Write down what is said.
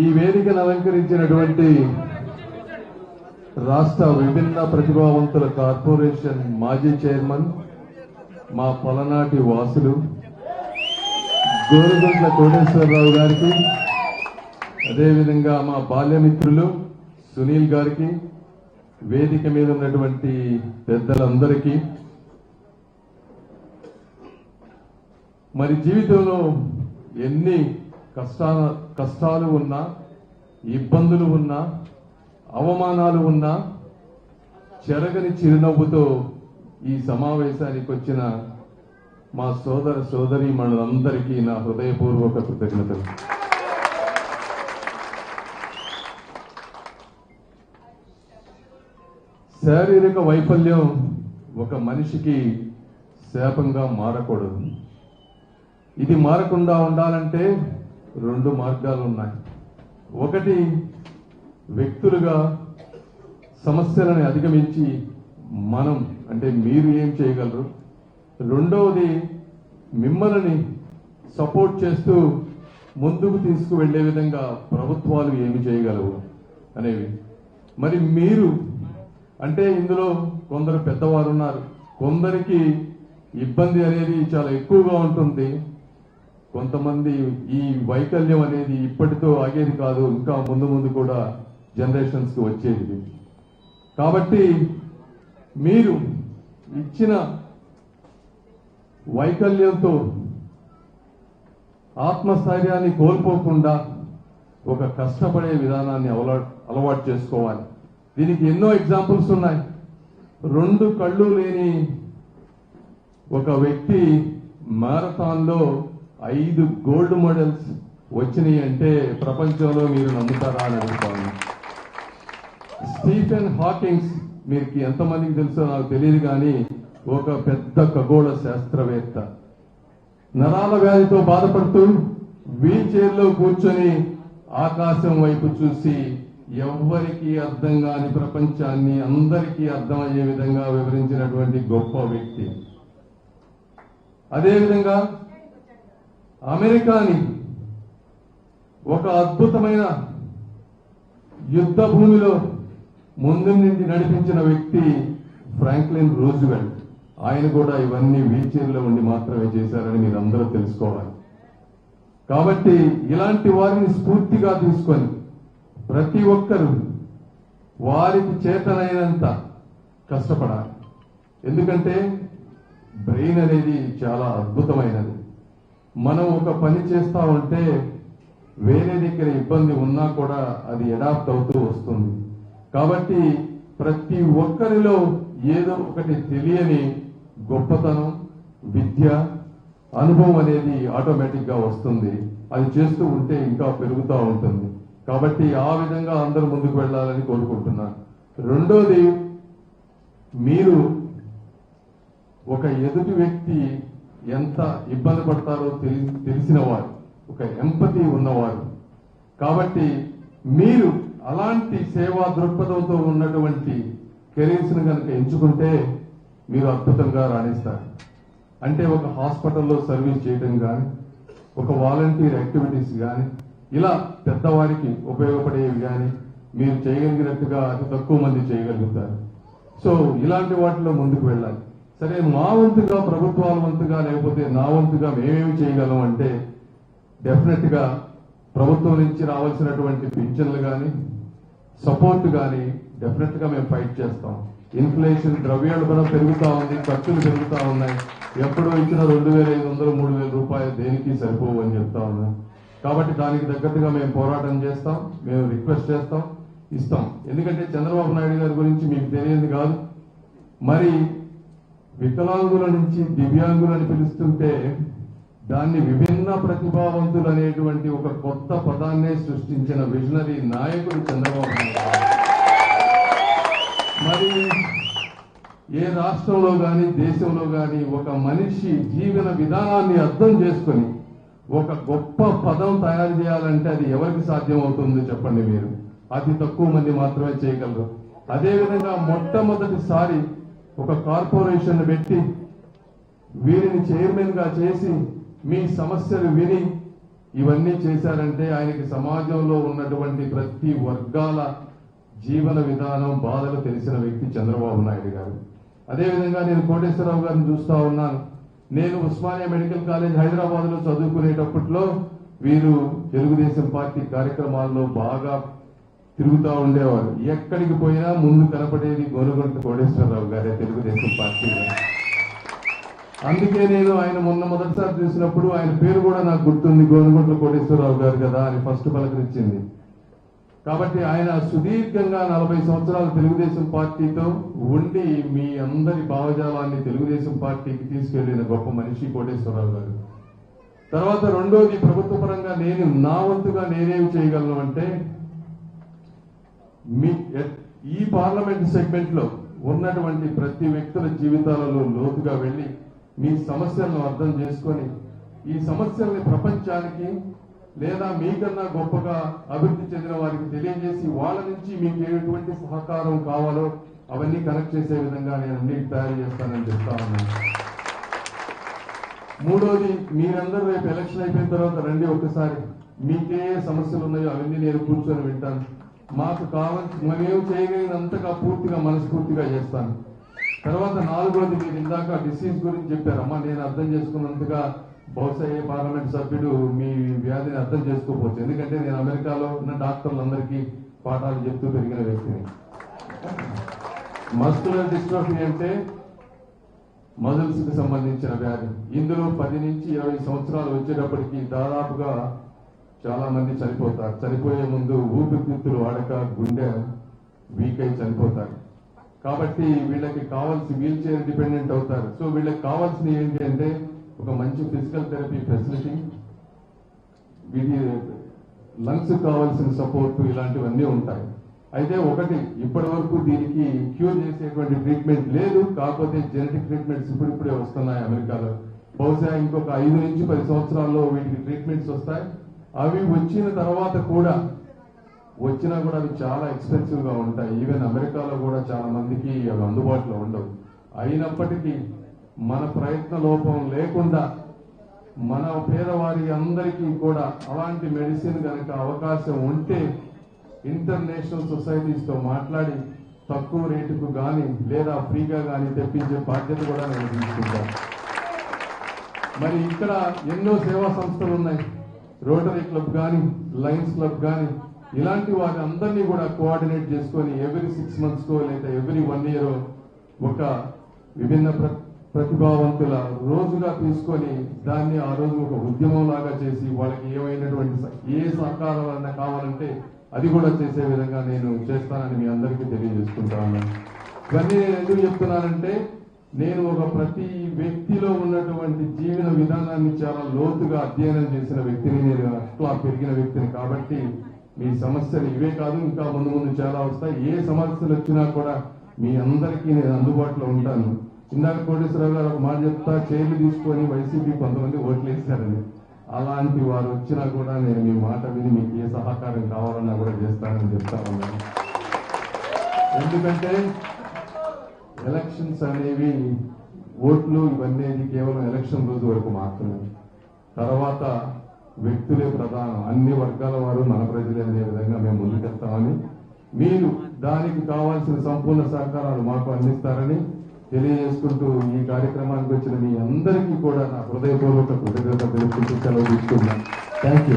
ఈ వేదికను అలంకరించినటువంటి రాష్ట్ర విభిన్న ప్రతిభావంతుల కార్పొరేషన్ మాజీ చైర్మన్ మా పలనాటి వాసులు గోరుగొంట్ల కోటేశ్వరరావు గారికి, అదేవిధంగా మా బాల్యమిత్రులు సునీల్ గారికి, వేదిక మీద ఉన్నటువంటి పెద్దలందరికీ, మరి జీవితంలో ఎన్ని కష్టాలు ఉన్నా, ఇబ్బందులు ఉన్నా, అవమానాలు ఉన్నా చెరగని చిరునవ్వుతో ఈ సమావేశానికి వచ్చిన మా సోదర సోదరీమణులందరికీ నా హృదయపూర్వక కృతజ్ఞతలు. శారీరక వైఫల్యం ఒక మనిషికి శాపంగా మారకూడదు. ఇది మారకుండా ఉండాలంటే రెండు మార్గాలు ఉన్నాయి. ఒకటి, వ్యక్తులుగా సమస్యలను అధిగమించి మనం అంటే మీరు ఏం చేయగలరు. రెండవది, మిమ్మల్ని సపోర్ట్ చేస్తూ ముందుకు తీసుకువెళ్లే విధంగా ప్రభుత్వాలు ఏమి చేయగలవు అనేవి. మరి మీరు అంటే ఇందులో కొందరు పెద్దవారు ఉన్నారు, కొందరికి ఇబ్బంది అనేది చాలా ఎక్కువగా ఉంటుంది. కొంతమంది ఈ వైకల్యం అనేది ఇప్పటితో ఆగేది కాదు, ఇంకా ముందు ముందు కూడా జనరేషన్స్ కి వచ్చేది. కాబట్టి మీరు ఇచ్చిన వైకల్యంతో ఆత్మస్థైర్యాన్ని కోల్పోకుండా ఒక కష్టపడే విధానాన్ని అలవాటు చేసుకోవాలి. దీనికి ఎన్నో ఎగ్జాంపుల్స్ ఉన్నాయి. రెండు కళ్ళు లేని ఒక వ్యక్తి మారథాన్లో 5 గోల్డ్ మెడల్స్ వచ్చినాయి అంటే ప్రపంచంలో మీరు నమ్ముతారా అని అడుగుతాను. స్టీఫెన్ హాకింగ్స్ మీకు ఎంతమందికి తెలుసో నాకు తెలియదు, కానీ ఒక పెద్ద ఖగోళ శాస్త్రవేత్త నరాల వ్యాధితో బాధపడుతూ వీల్ చైర్లో కూర్చొని ఆకాశం వైపు చూసి ఎవ్వరికీ అర్థం కాని ప్రపంచాన్ని అందరికీ అర్థమయ్యే విధంగా వివరించినటువంటి గొప్ప వ్యక్తి. అదేవిధంగా అమెరికాని ఒక అద్భుతమైన యుద్ధ భూమిలో ముందు నుండి నడిపించిన వ్యక్తి ఫ్రాంక్లిన్ రూజ్వెల్ట్. ఆయన కూడా ఇవన్నీ వీల్ చైర్లో ఉండి మాత్రమే చేశారని మీరు అందరూ తెలుసుకోవాలి. కాబట్టి ఇలాంటి వారిని స్ఫూర్తిగా తీసుకొని ప్రతి ఒక్కరూ వారికి చేతనైనంత కష్టపడాలి. ఎందుకంటే బ్రెయిన్ అనేది చాలా అద్భుతమైనది. మనం ఒక పని చేస్తా ఉంటే వేరే దగ్గర ఇబ్బంది ఉన్నా కూడా అది అడాప్ట్ అవుతూ వస్తుంది. కాబట్టి ప్రతి ఒక్కరిలో ఏదో ఒకటి తెలియని గొప్పతనం, విద్య, అనుభవం అనేది ఆటోమేటిక్ గా వస్తుంది. అది చేస్తూ ఉంటే ఇంకా పెరుగుతూ ఉంటుంది. కాబట్టి ఆ విధంగా అందరూ ముందుకు వెళ్ళాలని కోరుకుంటున్నాను. రెండోది, మీరు ఒక ఎదుటి వ్యక్తి ఎంత ఇబ్బంది పడతారో తెలిసిన వారు, ఒక ఎంపతి ఉన్నవారు. కాబట్టి మీరు అలాంటి సేవా దృక్పథంతో ఉన్నటువంటి కెరీర్స్ ను కనుక ఎంచుకుంటే మీరు అద్భుతంగా రాణిస్తారు. అంటే ఒక హాస్పిటల్లో సర్వీస్ చేయడం కానీ, ఒక వాలంటీర్ యాక్టివిటీస్ కానీ, ఇలా పెద్దవారికి ఉపయోగపడేవి కానీ మీరు చేయగలిగినట్టుగా అతి తక్కువ మంది చేయగలుగుతారు. సో ఇలాంటి వాటిలో ముందుకు వెళ్ళాలి. సరే, మా వంతుగా, ప్రభుత్వాల వంతుగా, లేకపోతే నా వంతుగా మేమేమి చేయగలం అంటే డెఫినెట్ గా ప్రభుత్వం నుంచి రావాల్సినటువంటి పింఛన్లు కానీ, సపోర్ట్ కానీ డెఫినెట్ గా మేము ఫైట్ చేస్తాం. ఇన్ఫ్లేషన్, ద్రవ్యోల్బణం పెరుగుతా ఉంది, ఖర్చులు పెరుగుతా ఉన్నాయి. ఎప్పుడో ఇచ్చిన 2,500, 3,000 రూపాయలు దేనికి సరిపోవు అని చెప్తా ఉన్నాం. కాబట్టి దానికి తగ్గట్టుగా మేము పోరాటం చేస్తాం, మేము రిక్వెస్ట్ చేస్తాం, ఇస్తాం. ఎందుకంటే చంద్రబాబు నాయుడు గారి గురించి మీకు తెలియదు కాదు. మరి వికలాంగుల నుంచి దివ్యాంగులని పిలుస్తుంటే దాన్ని విభిన్న ప్రతిభావంతులు అనేటువంటి ఒక కొత్త పదాన్నే సృష్టించిన విజనరీ నాయకుడు చంద్రబాబు నాయుడు. మరి ఏ రాష్ట్రంలో కానీ, దేశంలో కానీ ఒక మనిషి జీవన విధానాన్ని అర్థం చేసుకొని ఒక గొప్ప పదం తయారు చేయాలంటే అది ఎవరికి సాధ్యం అవుతుందో చెప్పండి మీరు. అతి తక్కువ మంది మాత్రమే చేయగలరు. అదేవిధంగా మొట్టమొదటిసారి ఒక కార్పొరేషన్ పెట్టి వీరిని చైర్మన్ గా చేసి మీ సమస్యలు విని ఇవన్నీ చేశారంటే ఆయనకి సమాజంలో ఉన్నటువంటి ప్రతి వర్గాల జీవన విధానం బాధలు తెలిసిన వ్యక్తి చంద్రబాబు నాయుడు గారు. అదేవిధంగా నేను కోటేశ్వరరావు గారిని చూస్తా ఉన్నాను. నేను ఉస్మానియా మెడికల్ కాలేజ్ హైదరాబాద్ లో చదువుకునేటప్పట్లో వీరు తెలుగుదేశం పార్టీ కార్యక్రమాల్లో బాగా తిరుగుతూ ఉండేవారు. ఎక్కడికి పోయినా ముందు కనపడేది గోనుగంట కోటేశ్వరరావు గారే తెలుగుదేశం పార్టీ. అందుకే నేను ఆయన మొదటిసారి చూసినప్పుడు ఆయన పేరు కూడా నాకు గుర్తుంది, గోనుగంట కోటేశ్వరరావు గారు కదా అని ఫస్ట్ పలకరించింది. కాబట్టి ఆయన సుదీర్ఘంగా 40 సంవత్సరాలు తెలుగుదేశం పార్టీతో ఉండి మీ అందరి భావజాలాన్ని తెలుగుదేశం పార్టీకి తీసుకెళ్లిన గొప్ప మనిషి కోటేశ్వరరావు గారు. తర్వాత రెండోది, ప్రభుత్వ పరంగా నేను నా వంతుగా నేనేమి చేయగలను అంటే, ఈ పార్లమెంట్ సెగ్మెంట్ లో ఉన్నటువంటి ప్రతి వ్యక్తుల జీవితాలలో లోతుగా వెళ్లి మీ సమస్యలను అర్థం చేసుకొని ఈ సమస్యల్ని ప్రపంచానికి లేదా మీకన్నా గొప్పగా అభివృద్ధి చెందిన వారికి తెలియజేసి వాళ్ళ నుంచి మీకు ఎటువంటి సహకారం కావాలో అవన్నీ కనెక్ట్ చేసే విధంగా నేను అన్ని తయారు చేస్తానని చెప్తా ఉన్నాను. మూడోది, మీరందరూ రేపు ఎలక్షన్ అయిపోయిన తర్వాత రండి, ఒక్కసారి మీకే సమస్యలు ఉన్నాయో అవన్నీ నేను కూర్చొని వింటాను. మాకు కావాల్సి మేము చేయగలిగినంతగా పూర్తిగా మనస్ఫూర్తిగా చేస్తాను. తర్వాత నాలుగోది, మీరు ఇందాక డిసీజ్ గురించి చెప్పారమ్మా. నేను అర్థం చేసుకున్నంతగా బహుశా ఏ పార్లమెంట్ సభ్యుడు మీ వ్యాధిని అర్థం చేసుకోవచ్చు. ఎందుకంటే నేను అమెరికాలో ఉన్న డాక్టర్లందరికీ పాఠాలు చెప్తూ పెరిగిన వ్యక్తిని. మస్కులర్ డిస్ట్రోఫీ అంటే మజిల్స్ కి సంబంధించిన వ్యాధి. ఇందులో 10 నుంచి 20 సంవత్సరాలు వచ్చేటప్పటికి దాదాపుగా చాలా మంది చనిపోతారు. చనిపోయే ముందు ఊపిరితిత్తులు ఆడక గుండె వీక్ అయి చనిపోతారు. కాబట్టి వీళ్ళకి కావాల్సి వీల్ చైర్ డిపెండెంట్ అవుతారు. సో వీళ్ళకి కావాల్సిన ఏంటి అంటే ఒక మంచి ఫిజికల్ థెరపీ ఫెసిలిటీ, వీటి లంగ్స్ కావాల్సిన సపోర్ట్, ఇలాంటివన్నీ ఉంటాయి. అయితే ఒకటి, ఇప్పటి వరకు దీనికి క్యూర్ చేసేటువంటి ట్రీట్మెంట్ లేదు. కాకపోతే జెనెటిక్ ట్రీట్మెంట్స్ ఇప్పుడిప్పుడే వస్తున్నాయి అమెరికాలో. బహుశా ఇంకొక 5 నుంచి 10 సంవత్సరాల్లో వీటికి ట్రీట్మెంట్స్ వస్తాయి. అవి వచ్చిన తర్వాత కూడా వచ్చినా కూడా అవి చాలా ఎక్స్పెన్సివ్ గా ఉంటాయి. ఈవెన్ అమెరికాలో కూడా చాలా మందికి అవి అందుబాటులో ఉండవు. అయినప్పటికీ మన ప్రయత్న లోపం లేకుండా మన పేదవారి అందరికీ కూడా అలాంటి మెడిసిన్ కనుక అవకాశం ఉంటే ఇంటర్నేషనల్ సొసైటీస్ తో మాట్లాడి తక్కువ రేటుకు గాని లేదా ఫ్రీగా గాని తెప్పించే బాధ్యత కూడా నేను తీసుకుంటాను. మరి ఇక్కడ ఎన్నో సేవా సంస్థలు ఉన్నాయి. రోటరీ క్లబ్ కానీ, లయన్స్ క్లబ్ కానీ, ఇలాంటి వారి అందరినీ కూడా కోఆర్డినేట్ చేసుకొని ఎవ్రీ 6 months కో లేదా ఎవ్రీ 1 year ఒక విభిన్న ప్రతిభావంతుల రోజుగా తీసుకొని దాన్ని ఆ రోజు ఒక ఉద్యమం లాగా చేసి వాళ్ళకి ఏమైనటువంటి ఏ సహకారం కావాలంటే అది కూడా చేసే విధంగా నేను చేస్తానని మీ అందరికీ తెలియజేసుకుంటా ఉన్నాను. ఇవన్నీ నేను ఎందుకు చెప్తున్నానంటే, నేను ఒక ప్రతి వ్యక్తిలో ఉన్నటువంటి జీవన విధానాన్ని చాలా లోతుగా అధ్యయనం చేసిన వ్యక్తిని, నేను అట్లా పెరిగిన వ్యక్తిని. కాబట్టి మీ సమస్యలు ఇవే కాదు, ఇంకా ముందు చాలా వస్తాయి. ఏ సమస్యలు వచ్చినా కూడా మీ అందరికీ నేను అందుబాటులో ఉంటాను. ఇందాక కోటేశ్వరరావు గారు ఒక మాట చెప్తా, చైర్లు తీసుకొని వైసీపీ కొంతమంది ఓట్లు వేశారని. అలాంటి వారు వచ్చినా కూడా నేను మీ మాట విని మీకు ఏ సహకారం కావాలన్నా కూడా చేస్తానని చెప్తా ఉన్నాను. ఎందుకంటే ఎలక్షన్స్ అనేవి, ఓట్లు ఇవన్నీ కేవలం ఎలక్షన్ రోజు వరకు మాత్రమే. తర్వాత వ్యక్తులే ప్రధానం. అన్ని వర్గాల వారు మన ప్రజలే అనే విధంగా మేము ముందుకెళ్తామని, మీరు దానికి కావాల్సిన సంపూర్ణ సహకారాలు మాకు అందిస్తారని తెలియజేసుకుంటూ ఈ కార్యక్రమానికి వచ్చిన మీ అందరికీ కూడా నా హృదయపూర్వక కృతజ్ఞతలు తెలుపుకుంటూ సెలవు తీసుకున్నాను. Thank you.